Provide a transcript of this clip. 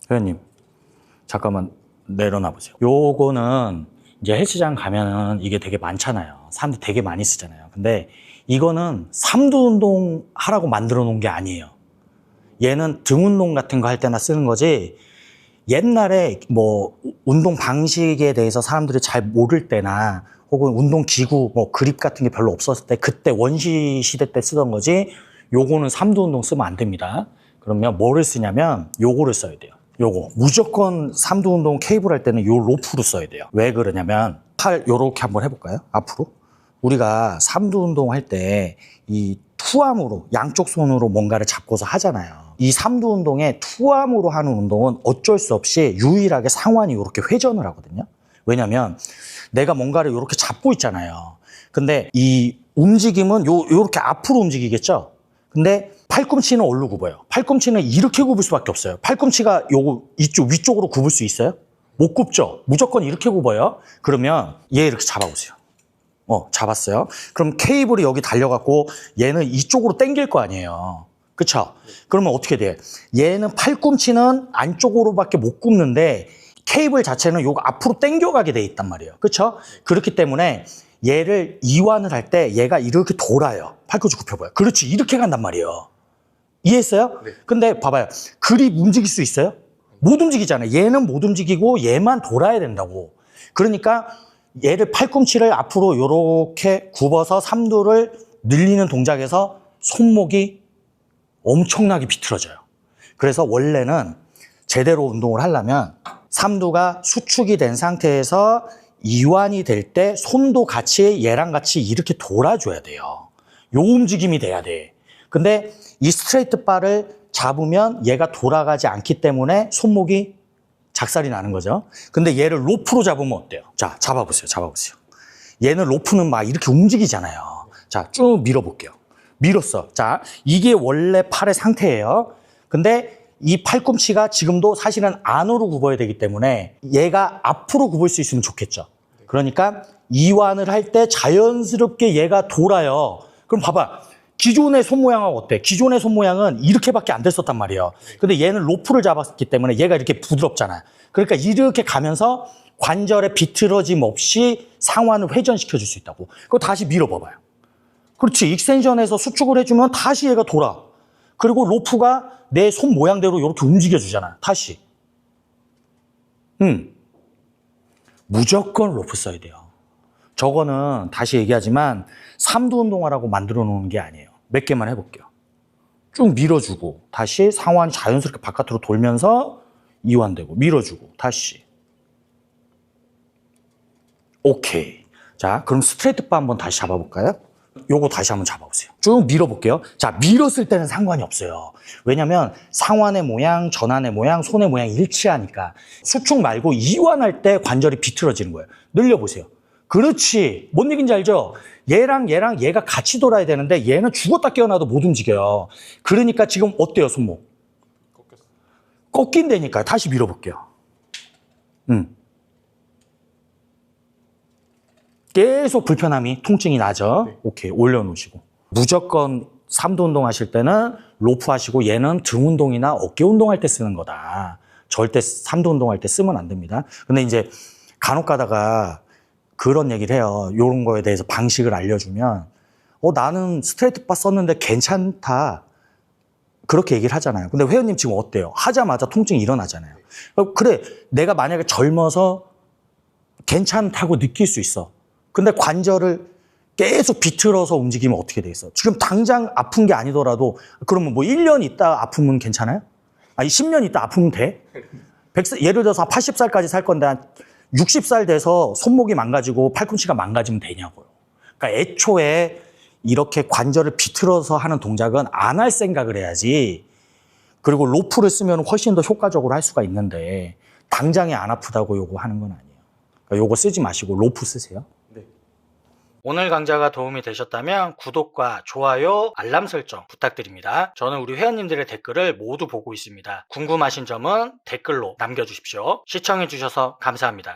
회원님, 잠깐만 내려놔 보세요. 요거는 이제 헬스장 가면은 이게 되게 많잖아요. 사람들이 되게 많이 쓰잖아요. 근데 이거는 삼두 운동 하라고 만들어 놓은 게 아니에요. 얘는 등 운동 같은 거 할 때나 쓰는 거지, 옛날에 뭐 운동 방식에 대해서 사람들이 잘 모를 때나 혹은 운동 기구 뭐 그립 같은 게 별로 없었을 때, 그때 원시 시대 때 쓰던 거지, 요거는 삼두 운동 쓰면 안 됩니다. 그러면 뭐를 쓰냐면 요거를 써야 돼요. 요거 무조건 삼두 운동 케이블 할 때는 요 로프로 써야 돼요. 왜 그러냐면, 팔 요렇게 한번 해볼까요? 앞으로. 우리가 삼두 운동 할 때 이 투암으로 양쪽 손으로 뭔가를 잡고서 하잖아요. 이 삼두 운동에 투암으로 하는 운동은 어쩔 수 없이 유일하게 상완이 이렇게 회전을 하거든요. 왜냐면 내가 뭔가를 이렇게 잡고 있잖아요. 근데 이 움직임은 요렇게 앞으로 움직이겠죠. 근데 팔꿈치는 어디로 굽어요? 팔꿈치는 이렇게 굽을 수밖에 없어요. 팔꿈치가 요거 이쪽 위쪽으로 굽을 수 있어요? 못 굽죠. 무조건 이렇게 굽어요. 그러면 얘 이렇게 잡아보세요. 잡았어요. 그럼 케이블이 여기 달려갖고 얘는 이쪽으로 당길 거 아니에요. 그쵸? 그러면 어떻게 돼? 얘는 팔꿈치는 안쪽으로밖에 못 굽는데 케이블 자체는 요거 앞으로 당겨가게 돼 있단 말이에요. 그쵸? 그렇기 때문에 얘를 이완을 할 때 얘가 이렇게 돌아요. 팔꿈치 굽혀봐요. 그렇지. 이렇게 간단 말이에요. 이해했어요? 네. 근데 봐봐요. 그립 움직일 수 있어요? 못 움직이잖아요. 얘는 못 움직이고 얘만 돌아야 된다고. 그러니까 얘를 팔꿈치를 앞으로 이렇게 굽어서 삼두를 늘리는 동작에서 손목이 엄청나게 비틀어져요. 그래서 원래는 제대로 운동을 하려면 삼두가 수축이 된 상태에서 이완이 될 때 손도 같이 얘랑 같이 이렇게 돌아줘야 돼요. 요 움직임이 돼야 돼. 근데 이 스트레이트 바를 잡으면 얘가 돌아가지 않기 때문에 손목이 작살이 나는 거죠. 근데 얘를 로프로 잡으면 어때요? 자, 잡아보세요. 얘는 로프는 막 이렇게 움직이잖아요. 자, 쭉 밀어볼게요. 밀었어. 자, 이게 원래 팔의 상태예요. 근데 이 팔꿈치가 지금도 사실은 안으로 굽어야 되기 때문에 얘가 앞으로 굽을 수 있으면 좋겠죠. 그러니까 이완을 할 때 자연스럽게 얘가 돌아요. 그럼 봐봐. 기존의 손 모양하고 어때? 기존의 손 모양은 이렇게밖에 안 됐었단 말이에요. 근데 얘는 로프를 잡았기 때문에 얘가 이렇게 부드럽잖아요. 그러니까 이렇게 가면서 관절의 비틀어짐 없이 상완을 회전시켜 줄 수 있다고. 그거 다시 밀어봐봐요. 그렇지. 익스텐션에서 수축을 해주면 다시 얘가 돌아. 그리고 로프가 내 손 모양대로 이렇게 움직여주잖아. 다시. 무조건 로프 써야 돼요. 저거는 다시 얘기하지만 삼두 운동하라고 만들어 놓은 게 아니에요. 몇 개만 해볼게요. 쭉 밀어주고 다시 상완 자연스럽게 바깥으로 돌면서 이완되고 밀어주고 다시. 오케이. 자, 그럼 스트레이트 바 한번 다시 잡아볼까요? 요거 다시 한번 잡아보세요. 쭉 밀어볼게요. 자, 밀었을 때는 상관이 없어요. 왜냐면 상완의 모양, 전완의 모양, 손의 모양이 일치하니까. 수축 말고 이완할 때 관절이 비틀어지는 거예요. 늘려보세요. 그렇지. 뭔 얘기인지 알죠? 얘랑 얘가 같이 돌아야 되는데 얘는 죽었다 깨어나도 못 움직여요. 그러니까 지금 어때요, 손목? 꺾인다니까요. 다시 밀어볼게요. 계속 불편함이, 통증이 나죠? 네. 오케이, 올려놓으시고. 무조건 삼두 운동 하실 때는 로프 하시고 얘는 등 운동이나 어깨 운동할 때 쓰는 거다. 절대 삼두 운동할 때 쓰면 안 됩니다. 근데 이제 간혹 가다가 그런 얘기를 해요. 이런 거에 대해서 방식을 알려주면 나는 스트레이트 바 썼는데 괜찮다. 그렇게 얘기를 하잖아요. 근데 회원님 지금 어때요? 하자마자 통증이 일어나잖아요. 그래, 내가 만약에 젊어서 괜찮다고 느낄 수 있어. 근데 관절을 계속 비틀어서 움직이면 어떻게 되겠어? 지금 당장 아픈 게 아니더라도 그러면 뭐 1년 있다 아프면 괜찮아요? 아니 10년 있다 아프면 돼? 100살, 예를 들어서 80살까지 살 건데 한 60살 돼서 손목이 망가지고 팔꿈치가 망가지면 되냐고요. 그러니까 애초에 이렇게 관절을 비틀어서 하는 동작은 안 할 생각을 해야지. 그리고 로프를 쓰면 훨씬 더 효과적으로 할 수가 있는데 당장에 안 아프다고 요거 하는 건 아니에요. 그러니까 요거 쓰지 마시고 로프 쓰세요. 네. 오늘 강좌가 도움이 되셨다면 구독과 좋아요, 알람 설정 부탁드립니다. 저는 우리 회원님들의 댓글을 모두 보고 있습니다. 궁금하신 점은 댓글로 남겨주십시오. 시청해주셔서 감사합니다.